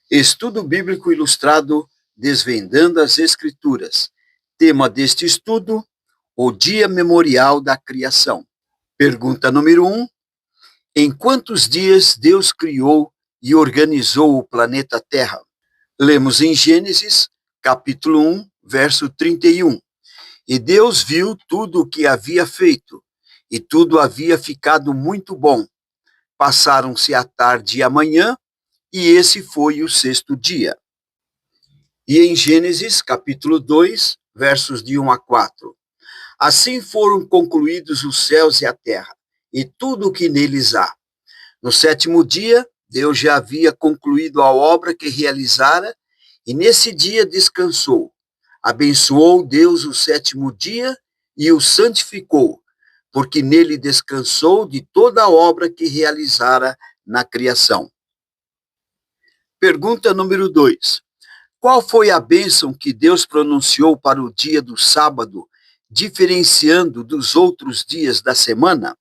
Estudo Bíblico Ilustrado Desvendando as Escrituras. Tema deste estudo: o Dia Memorial da Criação. Pergunta número 1. Em quantos dias Deus criou e organizou o planeta Terra? Lemos em Gênesis, capítulo 1, verso 31. E Deus viu tudo o que havia feito, e tudo havia ficado muito bom. Passaram-se a tarde e a manhã, e esse foi o sexto dia. E em Gênesis, capítulo 2, versos de 1 a 4. Assim foram concluídos os céus e a terra, e tudo o que neles há. No sétimo dia, Deus já havia concluído a obra que realizara, e nesse dia descansou. Abençoou Deus o sétimo dia e o santificou, porque nele descansou de toda a obra que realizara na criação. Pergunta número 2. Qual foi a bênção que Deus pronunciou para o dia do sábado, diferenciando dos outros dias da semana?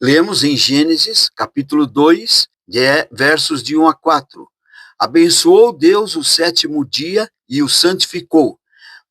Lemos em Gênesis, capítulo 2, versos de 1 a 4. Abençoou Deus o sétimo dia e o santificou,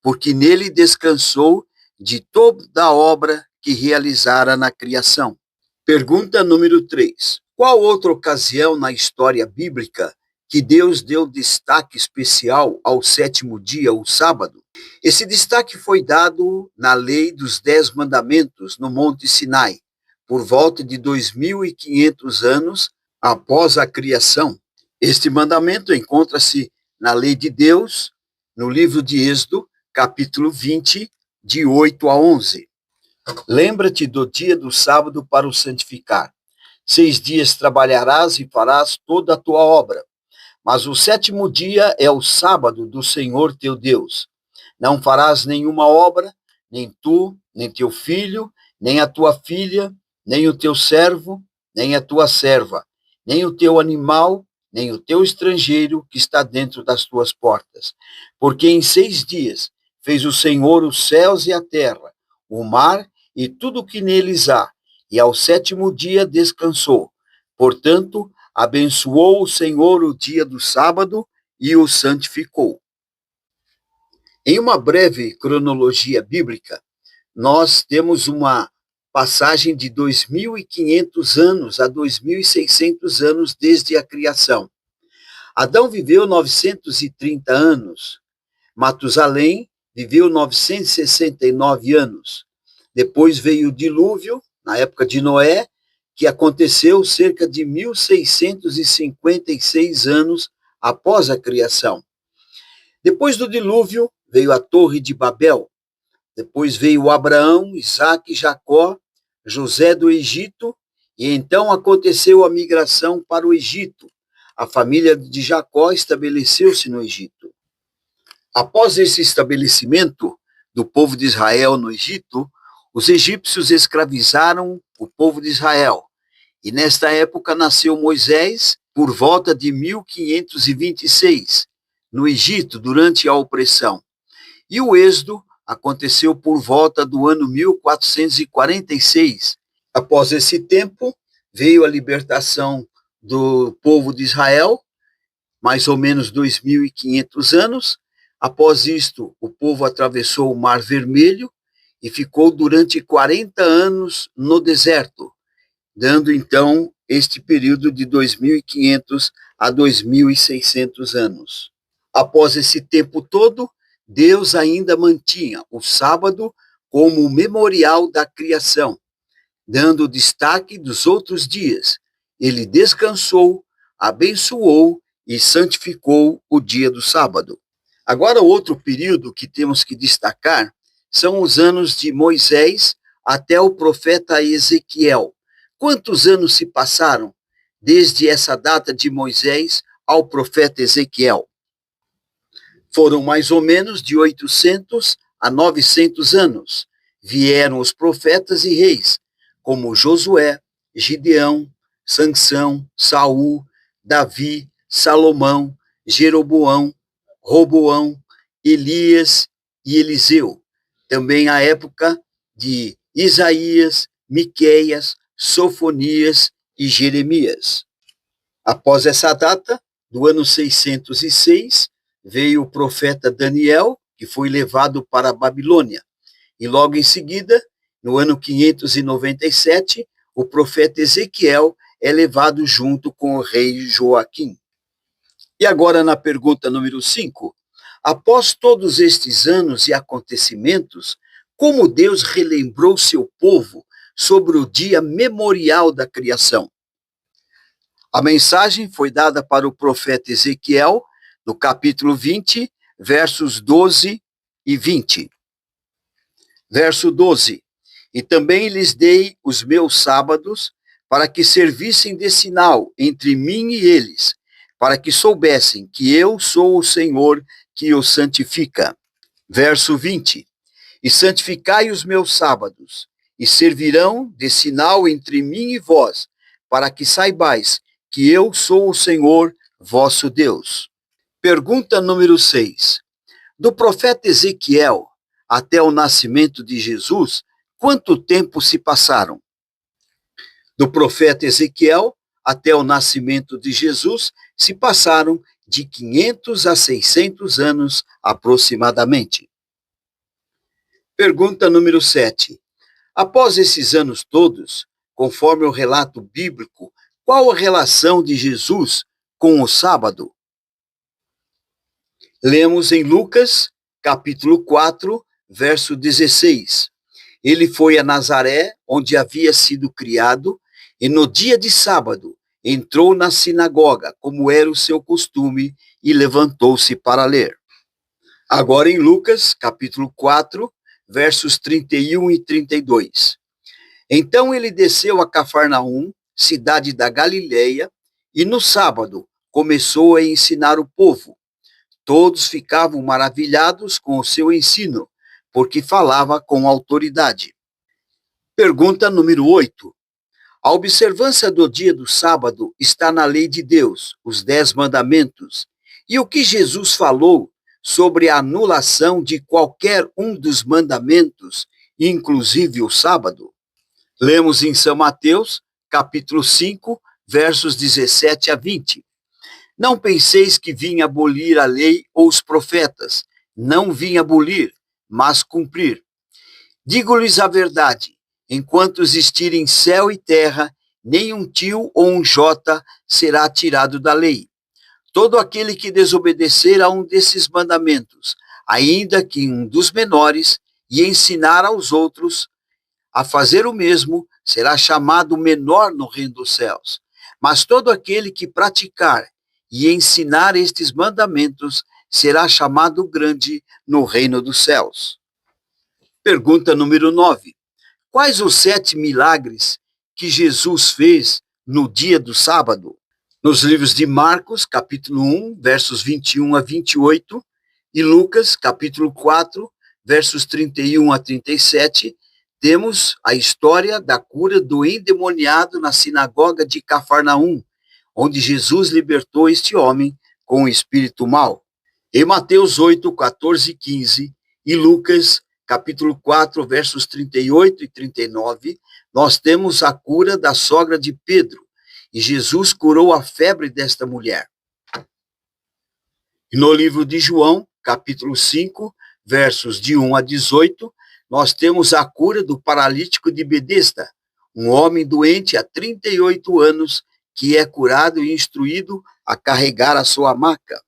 porque nele descansou de toda a obra que realizara na criação. Pergunta número 3. Qual outra ocasião na história bíblica que Deus deu destaque especial ao sétimo dia, o sábado? Esse destaque foi dado na lei dos 10 mandamentos no Monte Sinai, por volta de 2.500 anos após a criação. Este mandamento encontra-se na lei de Deus, no livro de Êxodo, capítulo 20, de 8 a 11. Lembra-te do dia do sábado para o santificar. 6 dias trabalharás e farás toda a tua obra. Mas o sétimo dia é o sábado do Senhor teu Deus. Não farás nenhuma obra, nem tu, nem teu filho, nem a tua filha, nem o teu servo, nem a tua serva, nem o teu animal, nem o teu estrangeiro que está dentro das tuas portas. Porque em 6 dias fez o Senhor os céus e a terra, o mar e tudo o que neles há, e ao sétimo dia descansou. Portanto, abençoou o Senhor o dia do sábado e o santificou. Em uma breve cronologia bíblica, nós temos uma passagem de 2.500 anos a 2.600 anos desde a criação. Adão viveu 930 anos. Matusalém viveu 969 anos. Depois veio o dilúvio, na época de Noé, que aconteceu cerca de 1.656 anos após a criação. Depois do dilúvio, veio a Torre de Babel. Depois veio Abraão, Isaque, Jacó, José do Egito, e então aconteceu a migração para o Egito. A família de Jacó estabeleceu-se no Egito. Após esse estabelecimento do povo de Israel no Egito, os egípcios escravizaram o povo de Israel. E nesta época nasceu Moisés, por volta de 1526, no Egito, durante a opressão. E o êxodo aconteceu por volta do ano 1446. Após esse tempo, veio a libertação do povo de Israel, mais ou menos 2.500 anos. Após isto, o povo atravessou o Mar Vermelho e ficou durante 40 anos no deserto, dando então este período de 2.500 a 2.600 anos. Após esse tempo todo, Deus ainda mantinha o sábado como o memorial da criação, dando destaque dos outros dias. Ele descansou, abençoou e santificou o dia do sábado. Agora, outro período que temos que destacar são os anos de Moisés até o profeta Ezequiel. Quantos anos se passaram desde essa data de Moisés ao profeta Ezequiel? Foram mais ou menos de 800 a 900 anos. Vieram os profetas e reis, como Josué, Gideão, Sansão, Saul, Davi, Salomão, Jeroboão, Roboão, Elias e Eliseu. Também a época de Isaías, Miqueias, Sofonias e Jeremias. Após essa data, do ano 606, veio o profeta Daniel, que foi levado para a Babilônia. E logo em seguida, no ano 597, o profeta Ezequiel é levado junto com o rei Joaquim. E agora na pergunta número 5. Após todos estes anos e acontecimentos, como Deus relembrou seu povo sobre o dia memorial da criação? A mensagem foi dada para o profeta Ezequiel, no capítulo 20, versos 12 e 20. Verso 12. E também lhes dei os meus sábados, para que servissem de sinal entre mim e eles, para que soubessem que eu sou o Senhor que os santifica. Verso 20. E santificai os meus sábados, e servirão de sinal entre mim e vós, para que saibais que eu sou o Senhor vosso Deus. Pergunta número 6. Do profeta Ezequiel até o nascimento de Jesus, quanto tempo se passaram? Do profeta Ezequiel até o nascimento de Jesus, se passaram de 500 a 600 anos aproximadamente. Pergunta número 7. Após esses anos todos, conforme o relato bíblico, qual a relação de Jesus com o sábado? Lemos em Lucas, capítulo 4, verso 16. Ele foi a Nazaré, onde havia sido criado, e no dia de sábado entrou na sinagoga, como era o seu costume, e levantou-se para ler. Agora em Lucas, capítulo 4, versos 31 e 32. Então ele desceu a Cafarnaum, cidade da Galileia, e no sábado começou a ensinar o povo. Todos ficavam maravilhados com o seu ensino, porque falava com autoridade. Pergunta número 8. A observância do dia do sábado está na lei de Deus, os 10 mandamentos. E o que Jesus falou sobre a anulação de qualquer um dos mandamentos, inclusive o sábado? Lemos em São Mateus, capítulo 5, versos 17 a 20. Não penseis que vim abolir a lei ou os profetas. Não vim abolir, mas cumprir. Digo-lhes a verdade, enquanto existirem céu e terra, nem um tio ou um jota será tirado da lei. Todo aquele que desobedecer a um desses mandamentos, ainda que um dos menores, e ensinar aos outros a fazer o mesmo, será chamado menor no reino dos céus. Mas todo aquele que praticar e ensinar estes mandamentos será chamado grande no reino dos céus. Pergunta número 9. Quais os 7 milagres que Jesus fez no dia do sábado? Nos livros de Marcos, capítulo 1, versos 21 a 28, e Lucas, capítulo 4, versos 31 a 37, temos a história da cura do endemoniado na sinagoga de Cafarnaum, onde Jesus libertou este homem com o espírito mau. Em Mateus 8, 14 e 15, e Lucas, capítulo 4, versos 38 e 39, nós temos a cura da sogra de Pedro, e Jesus curou a febre desta mulher. E no livro de João, capítulo 5, versos de 1 a 18, nós temos a cura do paralítico de Betesda, um homem doente há 38 anos, que é curado e instruído a carregar a sua maca.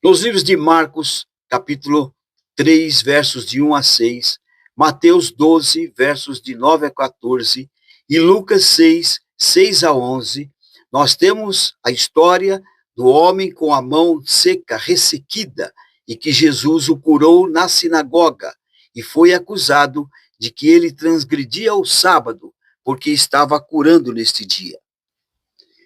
Nos livros de Marcos, capítulo 3, versos de 1 a 6, Mateus 12, versos de 9 a 14, e Lucas 6, 6 a 11, nós temos a história do homem com a mão seca, ressequida, e que Jesus o curou na sinagoga, e foi acusado de que ele transgredia o sábado, porque estava curando neste dia.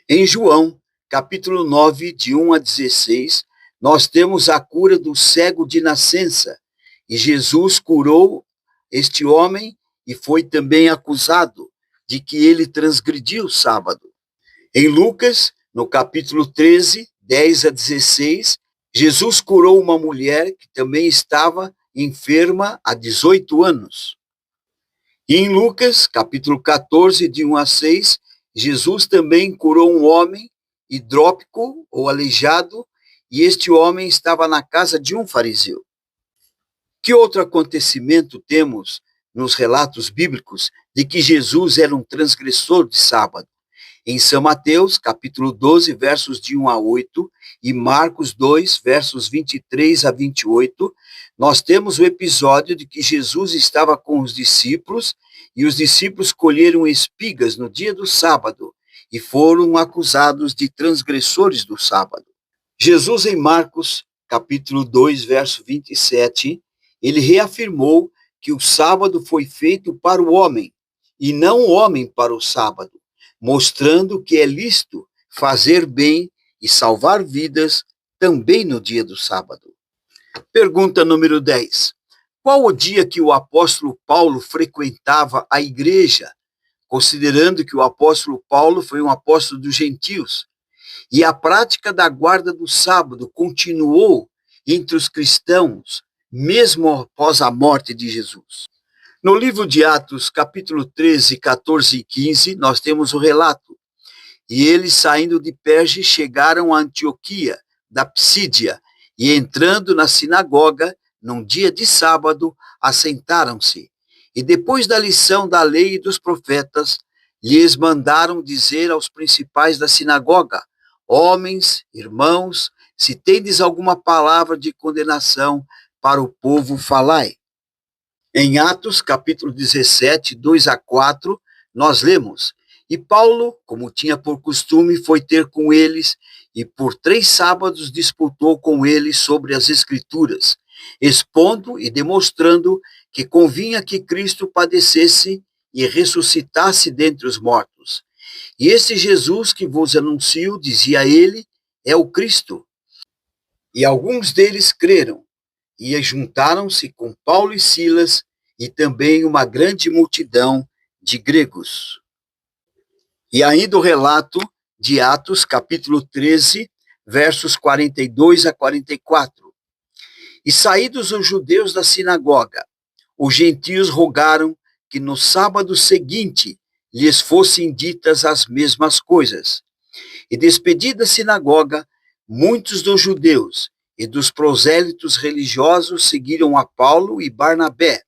Em João, capítulo 9, de 1 a 16, nós temos a cura do cego de nascença, e Jesus curou este homem e foi também acusado de que ele transgrediu o sábado. Em Lucas, no capítulo 13, 10 a 16, Jesus curou uma mulher que também estava enferma há 18 anos. E em Lucas, capítulo 14, de 1 a 6, Jesus também curou um homem hidrópico ou aleijado, e este homem estava na casa de um fariseu. Que outro acontecimento temos nos relatos bíblicos de que Jesus era um transgressor de sábado? Em São Mateus, capítulo 12, versos de 1 a 8, e Marcos 2, versos 23 a 28, nós temos o episódio de que Jesus estava com os discípulos e os discípulos colheram espigas no dia do sábado e foram acusados de transgressores do sábado. Jesus, em Marcos, capítulo 2, verso 27, ele reafirmou que o sábado foi feito para o homem e não o homem para o sábado, mostrando que é lícito fazer bem e salvar vidas também no dia do sábado. Pergunta número 10. Qual o dia que o apóstolo Paulo frequentava a igreja, considerando que o apóstolo Paulo foi um apóstolo dos gentios? E a prática da guarda do sábado continuou entre os cristãos, mesmo após a morte de Jesus. No livro de Atos, capítulo 13, 14 e 15, nós temos o relato. E eles, saindo de Perge, chegaram a Antioquia, da Psídia, e entrando na sinagoga, num dia de sábado, assentaram-se. E depois da lição da lei e dos profetas, lhes mandaram dizer aos principais da sinagoga: homens, irmãos, se tendes alguma palavra de condenação para o povo, falai. Em Atos, capítulo 17, 2 a 4, nós lemos: e Paulo, como tinha por costume, foi ter com eles, e por 3 sábados disputou com eles sobre as Escrituras, expondo e demonstrando que convinha que Cristo padecesse e ressuscitasse dentre os mortos. E esse Jesus que vos anuncio, dizia ele, é o Cristo. E alguns deles creram, e juntaram-se com Paulo e Silas, e também uma grande multidão de gregos. E ainda o relato de Atos, capítulo 13, versos 42 a 44. E saídos os judeus da sinagoga, os gentios rogaram que no sábado seguinte lhes fossem ditas as mesmas coisas. E despedida a sinagoga, muitos dos judeus e dos prosélitos religiosos seguiram a Paulo e Barnabé,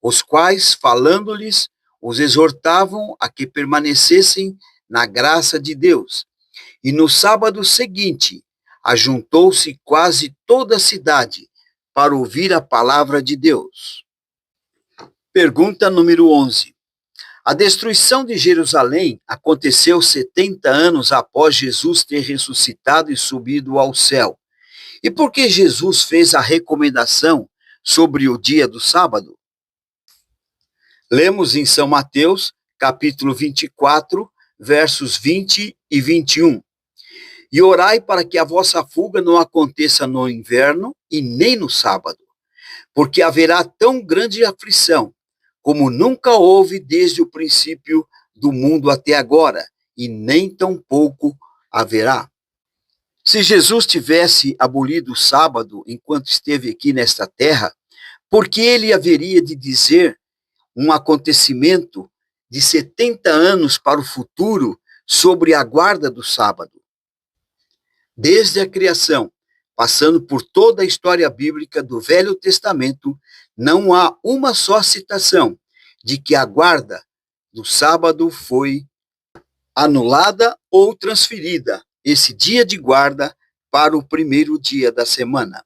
os quais, falando-lhes, os exortavam a que permanecessem na graça de Deus. E no sábado seguinte, ajuntou-se quase toda a cidade para ouvir a palavra de Deus. Pergunta número 11. A destruição de Jerusalém aconteceu 70 anos após Jesus ter ressuscitado e subido ao céu. E por que Jesus fez a recomendação sobre o dia do sábado? Lemos em São Mateus, capítulo 24, versos 20 e 21. E orai para que a vossa fuga não aconteça no inverno e nem no sábado, porque haverá tão grande aflição como nunca houve desde o princípio do mundo até agora, e nem tampouco haverá. Se Jesus tivesse abolido o sábado enquanto esteve aqui nesta terra, por que ele haveria de dizer um acontecimento de 70 anos para o futuro sobre a guarda do sábado? Desde a criação, passando por toda a história bíblica do Velho Testamento, não há uma só citação de que a guarda do sábado foi anulada ou transferida, esse dia de guarda, para o primeiro dia da semana.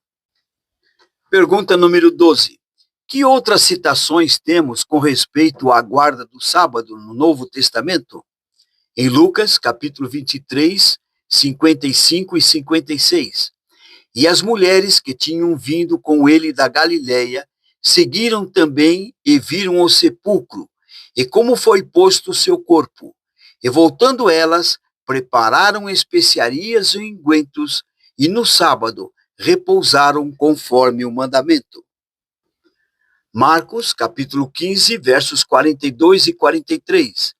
Pergunta número 12. Que outras citações temos com respeito à guarda do sábado no Novo Testamento? Em Lucas, capítulo 23, 55 e 56. E as mulheres que tinham vindo com ele da Galileia seguiram também e viram o sepulcro, e como foi posto o seu corpo. E voltando elas, prepararam especiarias e ungüentos, e no sábado repousaram conforme o mandamento. Marcos, capítulo 15, versos 42 e 43.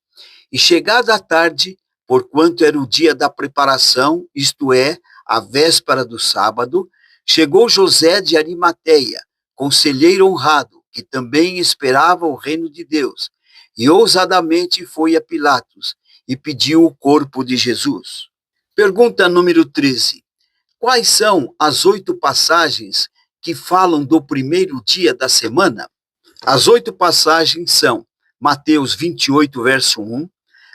E chegada a tarde, porquanto era o dia da preparação, isto é, a véspera do sábado, chegou José de Arimateia, conselheiro honrado, que também esperava o reino de Deus, e ousadamente foi a Pilatos, e pediu o corpo de Jesus. Pergunta número 13. Quais são as 8 passagens que falam do primeiro dia da semana? As 8 passagens são Mateus 28, verso 1,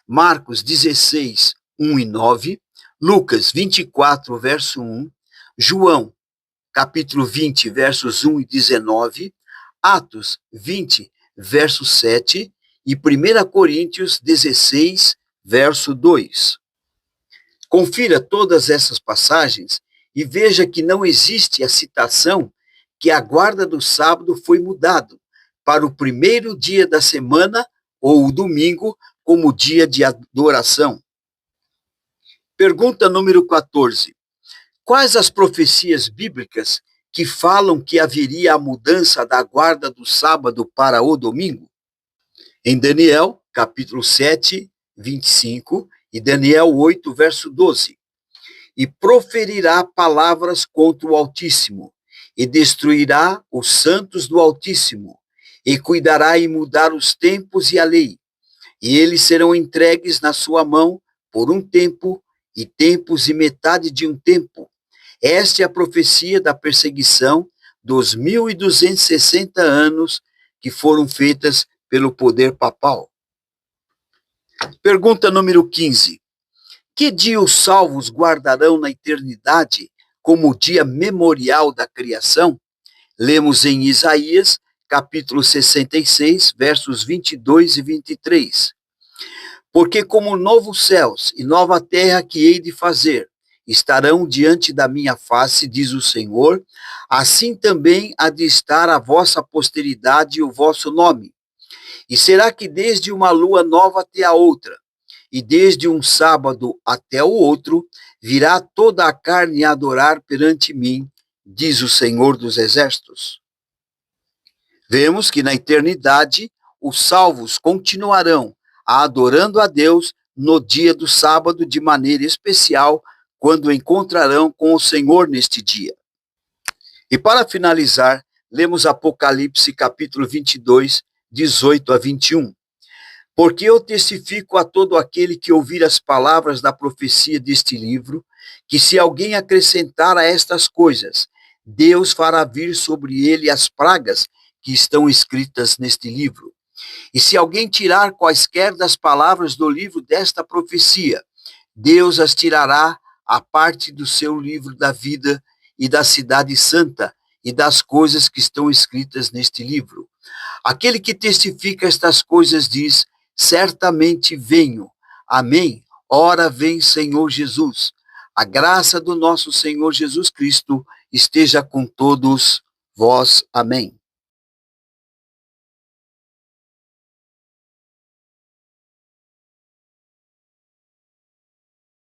Marcos 16, 1 e 9, Lucas 24, verso 1, João, capítulo 20, versos 1 e 19, Atos 20, verso 7 e 1 Coríntios 16, verso 2. Confira todas essas passagens e veja que não existe a citação que a guarda do sábado foi mudado para o primeiro dia da semana ou o domingo como dia de adoração. Pergunta número 14. Quais as profecias bíblicas que falam que haveria a mudança da guarda do sábado para o domingo? Em Daniel, capítulo 7, 25, e Daniel 8, verso 12. E proferirá palavras contra o Altíssimo, e destruirá os santos do Altíssimo, e cuidará em mudar os tempos e a lei, e eles serão entregues na sua mão por um tempo, e tempos e metade de um tempo. Esta é a profecia da perseguição dos 1260 anos que foram feitas pelo poder papal. Pergunta número 15. Que dia os salvos guardarão na eternidade como o dia memorial da criação? Lemos em Isaías, capítulo 66, versos 22 e 23. Porque como novos céus e nova terra que hei de fazer, estarão diante da minha face, diz o Senhor, assim também há de estar a vossa posteridade e o vosso nome. E será que desde uma lua nova até a outra, e desde um sábado até o outro, virá toda a carne a adorar perante mim, diz o Senhor dos Exércitos. Vemos que na eternidade os salvos continuarão adorando a Deus no dia do sábado de maneira especial, quando encontrarão com o Senhor neste dia. E para finalizar, lemos Apocalipse capítulo 22, 18 a 21. Porque eu testifico a todo aquele que ouvir as palavras da profecia deste livro, que se alguém acrescentar a estas coisas, Deus fará vir sobre ele as pragas que estão escritas neste livro. E se alguém tirar quaisquer das palavras do livro desta profecia, Deus as tirará à parte do seu livro da vida e da cidade santa e das coisas que estão escritas neste livro. Aquele que testifica estas coisas diz: certamente venho. Amém. Ora vem, Senhor Jesus. A graça do nosso Senhor Jesus Cristo esteja com todos vós. Amém.